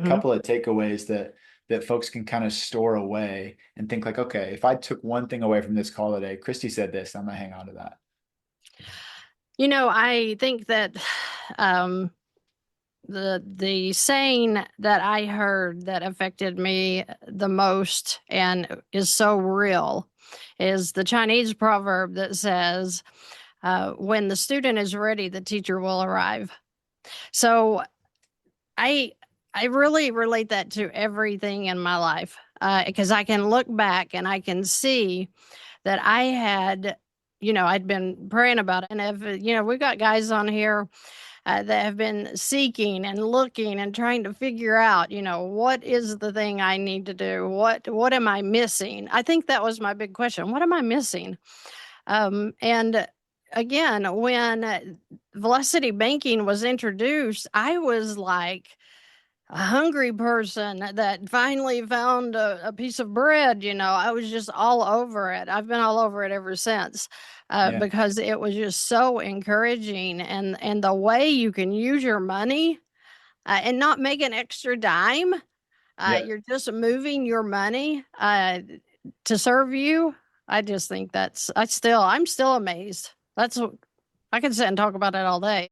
hmm couple of takeaways that folks can kind of store away and think like, okay, if I took one thing away from this call today, Christy said this, I'm gonna hang on to that. I think that um, the saying that I heard that affected me the most and is so real is the Chinese proverb that says, "When the student is ready, the teacher will arrive." So I I really relate that to everything in my life because I can look back and I can see that I had, I'd been praying about it. And we've got guys on here that have been seeking and looking and trying to figure out, what is the thing I need to do? What am I missing? I think that was my big question. What am I missing? And again, when velocity banking was introduced, I was like a hungry person that finally found a piece of bread. I was just all over it. I've been all over it ever since Yeah. because it was just so encouraging. And the way you can use your money and not make an extra dime, Yeah. you're just moving your money to serve you. I just think I'm still amazed. I can sit and talk about it all day.